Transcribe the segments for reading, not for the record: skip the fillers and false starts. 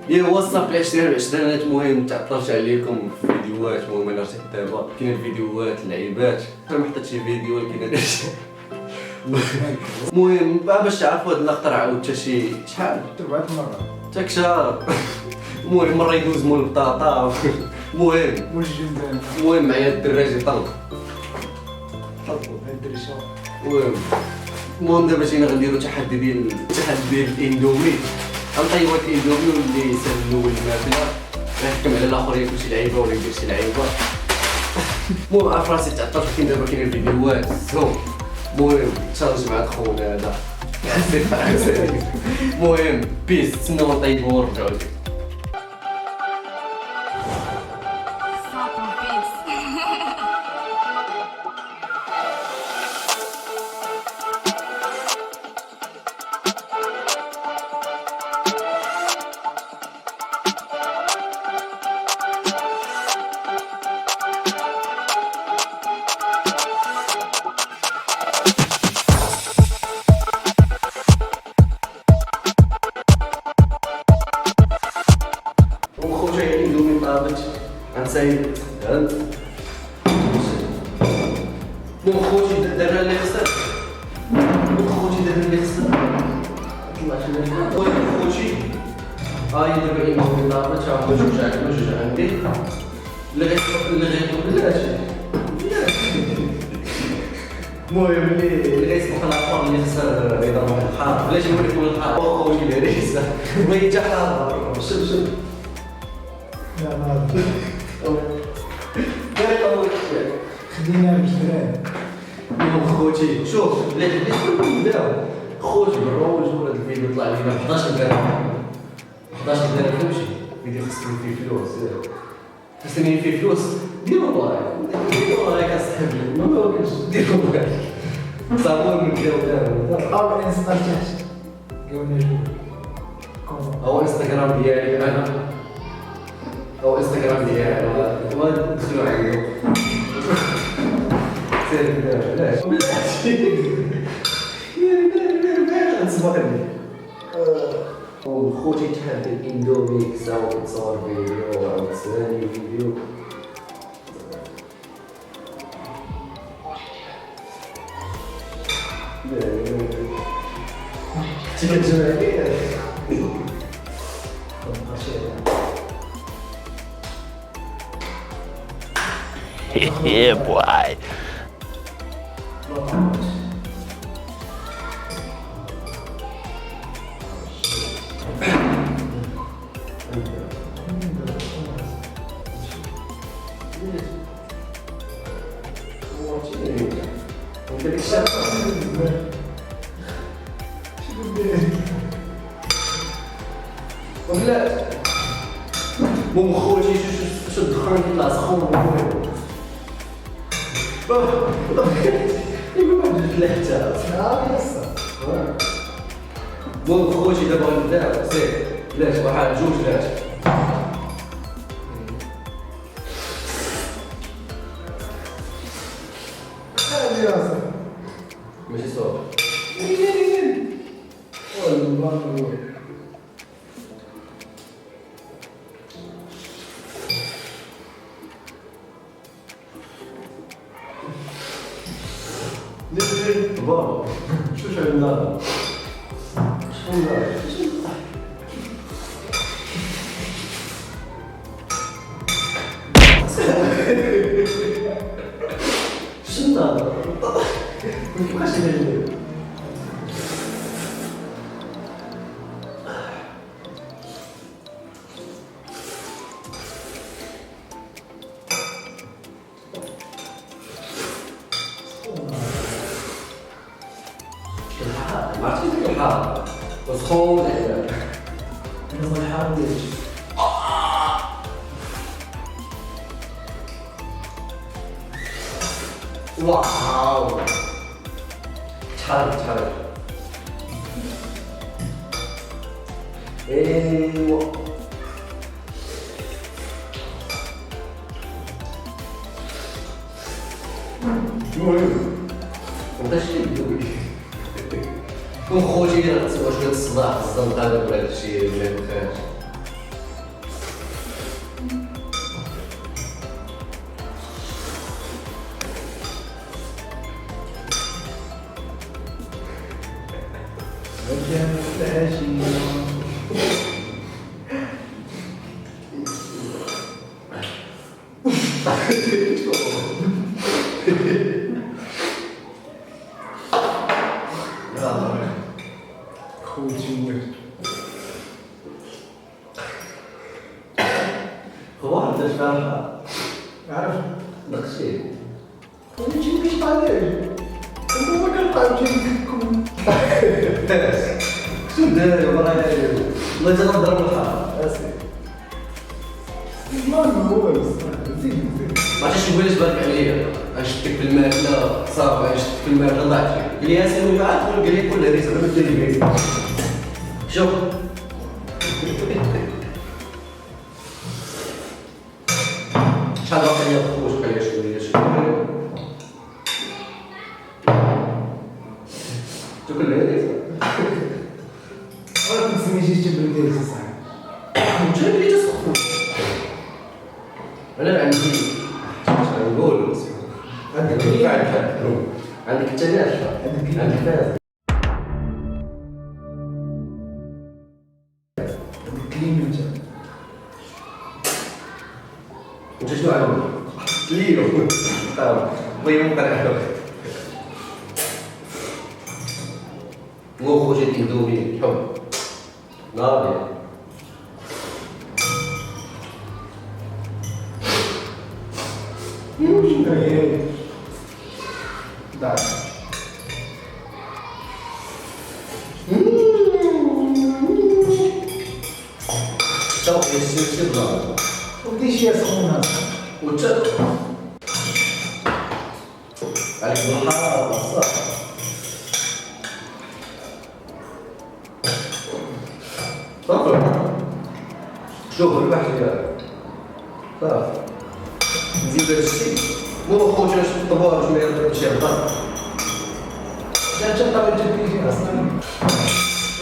يا هو الصافي 2020 المهم تعطلت عليكم في الفيديوهات. المهم انا رجعت دابا كاين الفيديوهات اللعيبات ما حطيت شي فيديو ولكن انا المهم باش تعرفوا هاد اللقطه راه عاودتها شي شحال 4 مرات تاك شهر. المهم مره يدوز مول البطاطا. المهم معايا الدراج يطلق الدري شاف. المهم دابا جينا غنديرو تحدي ديال الاندومي. غنطيبو هاد الاندومي واللي يسال الاول الماكله غيحكم على الاخر ياكل شي لعيبه ولا يدير شي لعيبه. المهم عارف راسي تعطلت كاين دابا كاين الفيديوهات سو. المهم تشارج مع خونا هذا المهم بيس تسناو نطيبو ونرجعو لكم. وخوتي الاندومي طابت غنسايب هاد خوتي درنا اللي خسر. خوتي درنا اللي خسر طلعت لنا خوتي هاي دابا الاندومي طابت ها جوج عندي اللي غيطلب بلاتي. المهم اللي غيسبق الاخر اللي خسر يضرب واحد الحار. بلاش نوريكم الحار خوتي الهريسه بغيت حتى حار. شوف لا ما داير اول خدينا بالجيران. خوتي شوف بلاتي نبداو خوتي بالروج ولا الفيديو طلع لينا 11 درهم. 11 درهم فهمتي فيديو خصني فيه فلوس. خصني فيه فلوس ديروا لايك اصاحبي ما كاينش ديروا لايك صابون نديرو دابا او انستا تحت قولنا جوج او انستغرام ديالي انا او انستغرام ديالي ودخلوا عندو سير علاش يا نسبقني خوتي تحدي الاندومي كساو كتصور فيديو عاود ثاني فيديو. Yeah, boy. وبلاد مو خوتي شو الدخان كيطلع سخون يقول واحد ثلاثة مو خوتي دابا غنبداو سير بلاش واحد جوج ثلاثة. ماشي صوب نزل بابا شو عندنا شنو هذا مابقاش ندير ما عرفتش كيف الحار وسخون العيال نزل الحار ديالك واو تحرك ايوا المهم مابقاش يدوي خوتي راه تسوى شويه الصداع الزنقه دابا هذا الشيء اللي مابقاش خشينة. خوتي ولد. هو واحد داش فيها عارف داكشي انا تيمشي عليه انت ما كنلقاو تيمكم شنو داير والله الله يجعل نضرب الحار اسيدي ما هو زين ما عرفتش نقول اش بالك عليا عشتك في الماكله صافي عشتك في الماكله ضاعت قال لي ياسين معاك قال لي كل هريسه ما دير لي شوف شحال باقي ليا خوش بقى ليا شويه تاكل الهريسه ما تسميش تبرد ديال صاحبي جاي لي تسخن انا عندي نقول عندك عندك التناش عندك فاز كليم انت انت شنو عامل؟ ليو بغي نقرا مو خوجي الاندومي حب ناضي ضعف شوف يصير ضرب ودي شي سخونه وانت عليك بالحراره صح صافي شوف الواحد صافي نزيد هذا الشيء مو خوتي واش الطبور واش ما يضربش الضرب لا تقدر تجيب اصلا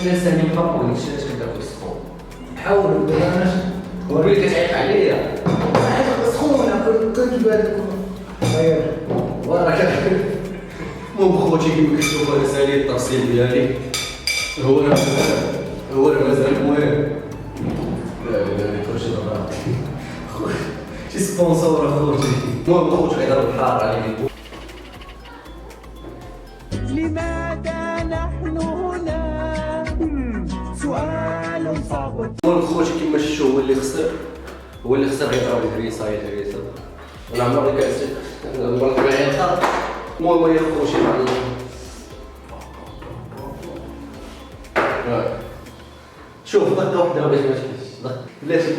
انا سامي نقبل داكشي علاش كتاكل السخون حاول انا ولي كتعيق عليا سخونه كنت بالك غير وراك مو خوتي كيما كتشوف انا سالي التفصيل ديالي هو انا مازال المهم لا كلشي ضرب شي سبونسور اخوتي المهم خوتي غيضرب الحار عليك لماذا نحن هنا؟ سؤال صعب. المهم خوتي كيما شفتوا هو اللي خسر غيضرب الهريسه انا عمري كنسيت نبرك معايا الخط المهم يا خوتي شوف دقه واحده باش ما تكلش بلاتي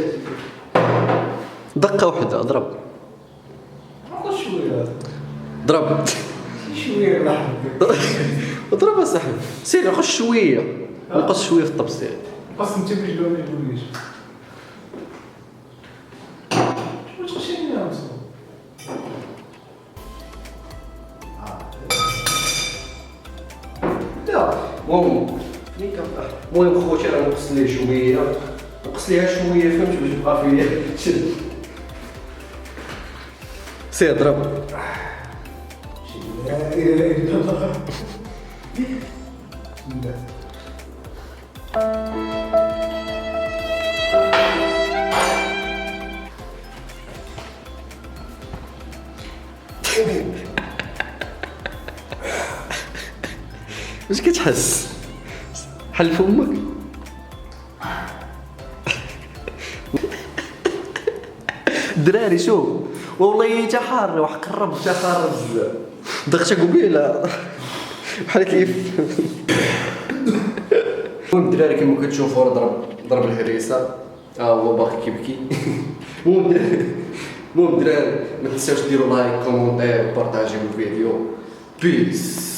دقه واحده ضرب نقص شويه ضرب شويه لحظه ضرب اصاحبي سير خش شويه نقص شويه في الطبسيل قسم تبرج لو ما يقوليش واش تخشيني يا مصطفى لا المهم خوتي راه نقص ليه شويه نقص ليها شويه فهمت باش تبقى فيا شد سير ضرب لا اله الا الله بسم الله واش كتحس حل فمك الدراري شوف والله حتى حار واحد قرب حتى حار بزاف ضغطه قبيله بحال كيف المهم الدراري كما كتشوفوا راه ضرب الهريسه هو باقي كيبكي المهم الدراري ما تنساوش ديروا لايك كومونتير وبارطاجيو الفيديو بيس